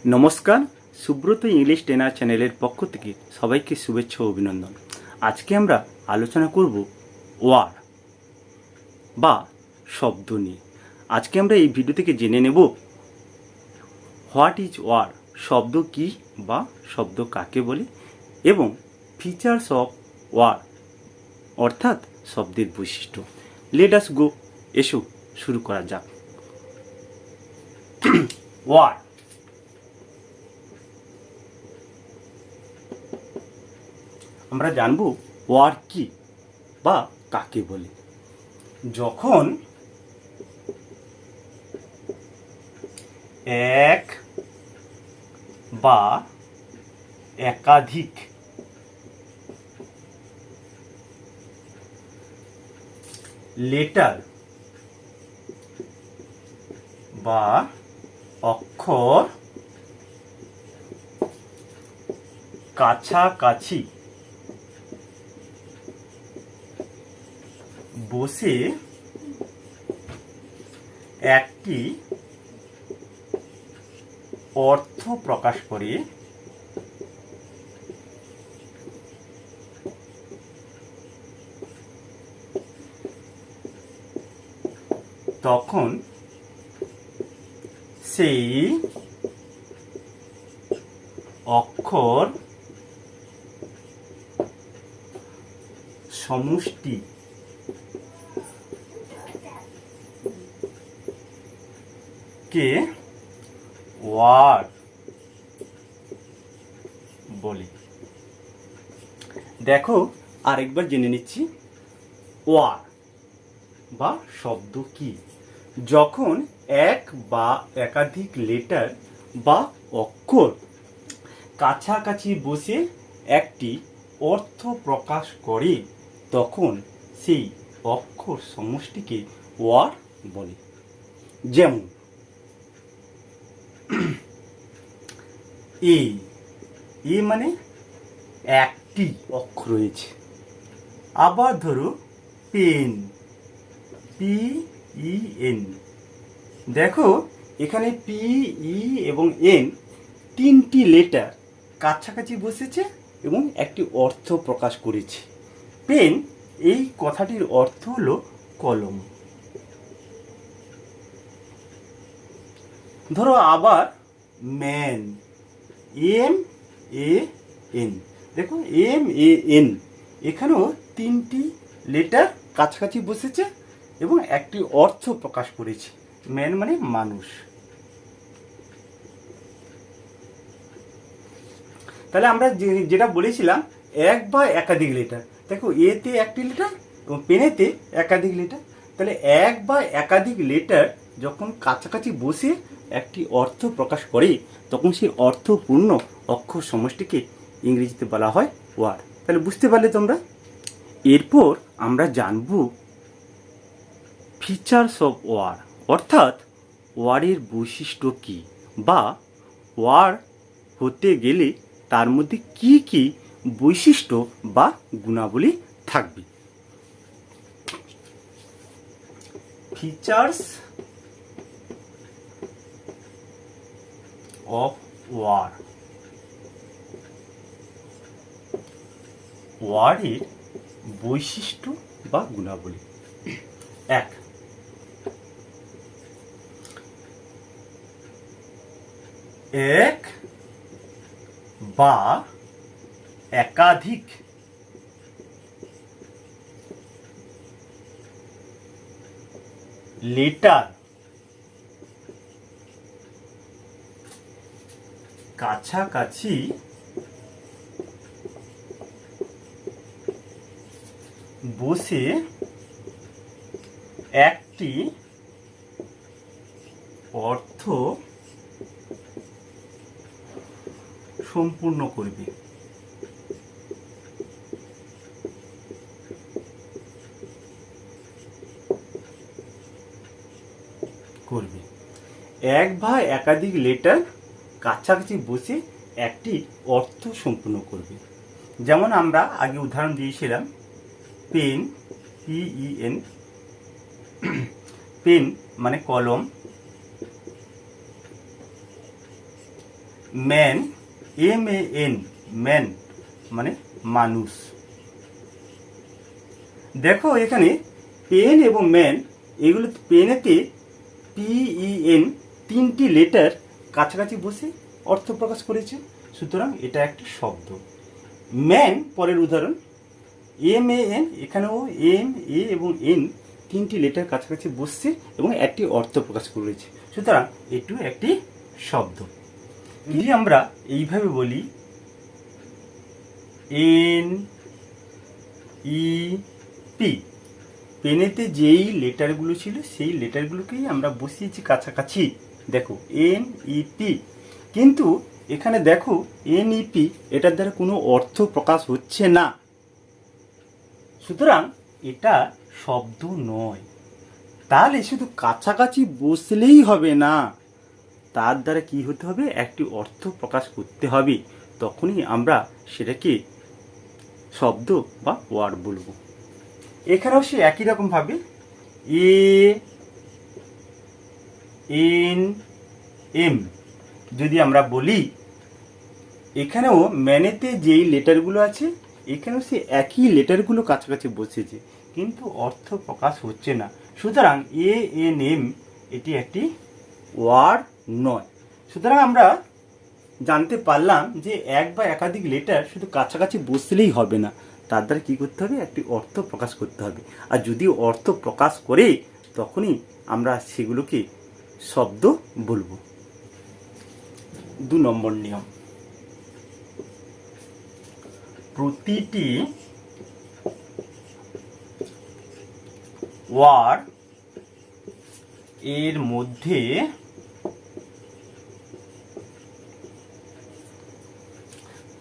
নমস্কার, Subrata English trainer চ্যানেলের পক্ষ থেকে সবাইকে শুভেচ্ছা ও অভিনন্দন। আজকে আমরা আলোচনা করব ওয়ার্ড বা শব্দ নিয়ে। আজকে আমরা এই ভিডিও থেকে জেনে নেব হোয়াট ইজ ওয়ার্ড, শব্দ কি বা শব্দ কাকে বলে, এবং ফিচার্স অফ ওয়ার্ড অর্থাৎ শব্দের বৈশিষ্ট্য। লেট আস গো, এসো শুরু করা যাক। ওয়ার্ড আমরা জানব ওয়ার্ড কি বা কাকে বলে। যখন এক বা একাধিক লেটার বা অক্ষর কাছাকাছি বসে একটি অর্থ প্রকাশ করে তখন সেই অক্ষর সমষ্টি কে ওয়ার্ড বলে। দেখো আরেকবার জেনে নিচ্ছি ওয়ার্ড বা শব্দ কি। যখন এক বা একাধিক লেটার বা অক্ষর কাছাকাছি বসে একটি অর্থ প্রকাশ করে তখন সেই অক্ষর সমষ্টিকে ওয়ার্ড বলে। যেমন এ মানে একটি অক্ষর রয়েছে। আবার ধরো পেন, PEN। দেখো এখানে PE এবং N তিনটি লেটার কাছাকাছি বসেছে এবং একটি অর্থ প্রকাশ করেছে। পেন এই কথাটির অর্থ হলো কলম। ধরো আবার ম্যান, MAN। দেখো MAN এখানেও তিনটি লেটার কাছাকাছি বসেছে এবং একটি অর্থ প্রকাশ করেছে। ম্যান মানে মানুষ। তাহলে আমরা যেটা বলেছিলাম এক বা একাধিক লেটার, দেখো এতে একটি লেটার এবং পেনেতে একাধিক লেটার। তাহলে এক বা একাধিক লেটার যখন কাছাকাছি বসে একটি অর্থ প্রকাশ করে তখন সেই অর্থপূর্ণ অক্ষর সমষ্টিকে ইংরেজিতে বলা হয় ওয়ার্ড। তাহলে বুঝতে পারলে তোমরা। এরপর আমরা জানব ফিচার্স অফ ওয়ার্ড অর্থাৎ ওয়ার্ডের বৈশিষ্ট্য কী বা ওয়ার্ড হতে গেলে তার মধ্যে কি কি বৈশিষ্ট্য বা গুণাবলী থাকবে। ফিচার্স অফ ওয়ার্ড, ওয়ার্ডের বৈশিষ্ট্য বা গুণাবলী। এক, এক বা একাধিক লেটার কাছাকাছি বসে একটি অর্থ সম্পূর্ণ করবে। এক বা একাধিক লেটার কাছাকাছি বসে একটি অর্থ সম্পূর্ণ করবে। যেমন আমরা আগে উদাহরণ দিয়েছিলাম পেন, PEN। পেন মানে কলম, ম্যান, MAN, ম্যান মানে মানুষ। দেখো এখানে পেন এবং ম্যান, এগুলো পেনেতে PEN তিনটি লেটার কাছাকাছি বসে অর্থ প্রকাশ করেছে, সুতরাং এটা একটা শব্দ। ম্যান পরের উদাহরণ, MAN, এখানেও MA এবং N তিনটি লেটার কাছাকাছি বসছে এবং একটি অর্থ প্রকাশ করেছে, সুতরাং এটিও একটি শব্দ। যদি আমরা এইভাবে বলি NEP, পেনেতে যেই লেটারগুলো ছিল সেই লেটারগুলোকেই আমরা বসিয়েছি কাছাকাছি, দেখো NEP। কিন্তু এখানে দেখো NEP এটার দ্বারা কোনো অর্থ প্রকাশ হচ্ছে না, সুতরাং এটা শব্দ নয়। তাহলে শুধু কাছাকাছি বসলেই হবে না, তার দ্বারা কি হতে হবে, একটি অর্থ প্রকাশ করতে হবে, তখনই আমরা সেটাকে শব্দ বা ওয়ার্ড বলবো। এখানেও সে একই রকমভাবে ANM যদি আমরা বলি, এখানেও ম্যানেতে যেই লেটারগুলো আছে এখানেও সে একই লেটারগুলো কাছাকাছি বসেছে, কিন্তু অর্থ প্রকাশ হচ্ছে না, সুতরাং ANM এটি একটি ওয়ার্ড নয়। সুতরাং আমরা জানতে পারলাম যে এক বা একাধিক লেটার শুধু কাছাকাছি বসলেই হবে না, তার দ্বারা কী করতে হবে, একটি অর্থ প্রকাশ করতে হবে, আর যদি অর্থ প্রকাশ করে তখনই আমরা সেগুলোকে শব্দ বলবো। 2 নম্বর নিয়ম, প্রতিটি ওয়ার্ড এর মধ্যে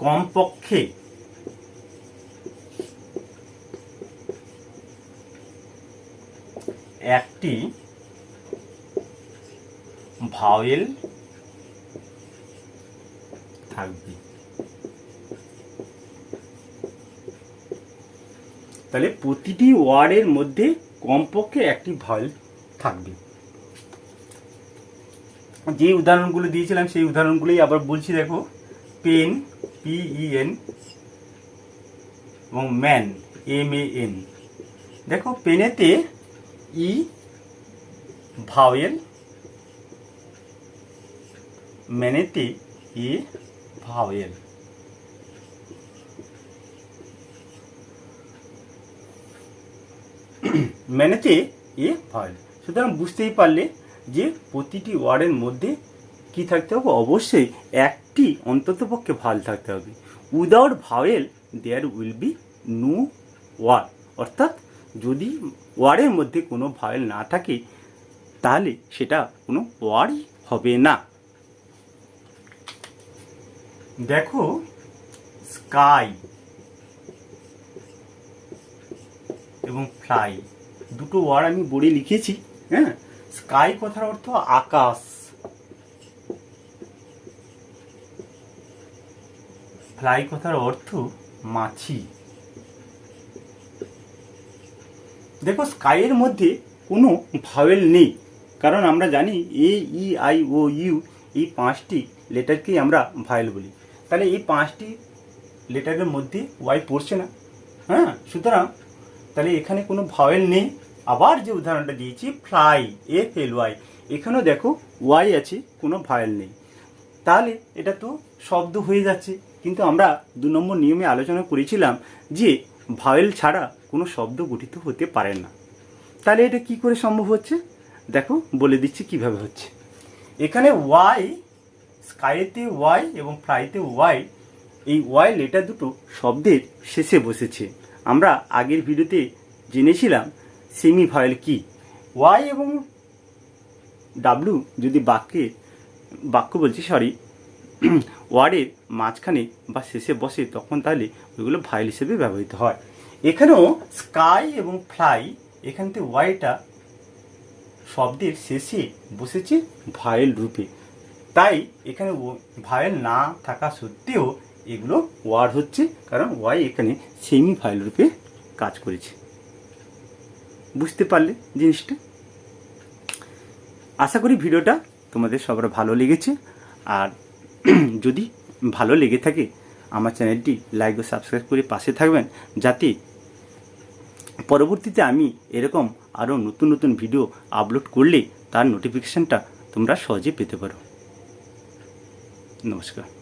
কমপক্ষে একটি ভাওয়েল থাকবে। তাহলে প্রতিটি ওয়ার্ডের মধ্যে কমপক্ষে একটি ভাওয়েল থাকবে। যে উদাহরণগুলো দিয়েছিলাম সেই উদাহরণগুলোই আবার বলছি, দেখো পেন PEN এবং ম্যান MAN। দেখো পেনেতে ই ভাওয়েল, ম্যানেতে এ ভাওয়েল। ম্যানেতে এ ভাওয়েল, সুতরাং বুঝতেই পারলে যে প্রতিটি ওয়ার্ডের মধ্যে কি থাকতে হবে, অবশ্যই একটি অন্ততপক্ষে ভাওয়েল থাকতে হবে। Without vowel there will be no word, অর্থাৎ যদি ওয়ার্ডের মধ্যে কোনো ভাওয়েল না থাকে তাহলে সেটা কোনো ওয়ার্ডই হবে না। দেখো স্কাই এবং ফ্লাই দুটো ওয়ার্ড আমি বোর্ডে লিখেছি। হ্যাঁ, স্কাই কথার অর্থ আকাশ, ফ্লাই কথার অর্থ মাছি। দেখো স্কাইয়ের মধ্যে কোনো ভাওয়েল নেই, কারণ আমরা জানি AEIOU এই 5টি লেটারকেই আমরা ভাওয়েল বলি, তাহলে এই 5টি লেটারের মধ্যে ওয়াই পড়ছে না। হ্যাঁ, সুতরাং তাহলে এখানে কোনো ভাওয়েল নেই। আবার যে উদাহরণটা দিয়েছি ফ্লাই FLY, এখানেও দেখো ওয়াই আছে, কোনো ভাওয়েল নেই, তাহলে এটা তো শব্দ হয়ে যাচ্ছে। কিন্তু আমরা 2 নম্বর নিয়মে আলোচনা করেছিলাম যে ভাওয়েল ছাড়া কোনো শব্দ গঠিত হতে পারে না। তাহলে এটা কি করে সম্ভব হচ্ছে, দেখো বলে দিচ্ছি কিভাবে হচ্ছে। এখানে ওয়াই, স্কাইতে ওয়াই এবং ফ্লাইতে ওয়াই, এই ওয়াই লেটার দুটো শব্দের শেষে বসেছে। আমরা আগের ভিডিওতে জেনেছিলাম সেমি ভাওয়েল কি। ওয়াই এবং ডাব্লু যদি বাক্য বলছি ওয়ার্ডের মাঝখানে বা শেষে বসে তখন তাহলে ওইগুলো ভাওয়েল হিসেবে ব্যবহৃত হয়। এখানেও স্কাই এবং ফ্লাই, এখানতে ওয়াইটা শব্দের শেষে বসেছে ভাওয়েল রূপে, তাই এখানে ভাওয়েল না থাকা সত্ত্বেও এগুলো ওয়ার্ড হচ্ছে, কারণ ওয়াই এখানে সেমি ভাওয়েল রূপে কাজ করেছে। বুঝতে পারলে জিনিসটা? আশা করি ভিডিওটা তোমাদের সবার ভালো লেগেছে। আর যদি ভালো লেগে থাকে আমার চ্যানেলটি লাইক ও সাবস্ক্রাইব করে পাশে থাকবেন, যাতে পরবর্তীতে আমি এরকম আরও নতুন নতুন ভিডিও আপলোড করলে তার নোটিফিকেশানটা তোমরা সহজে পেতে পারো। নমস্কার।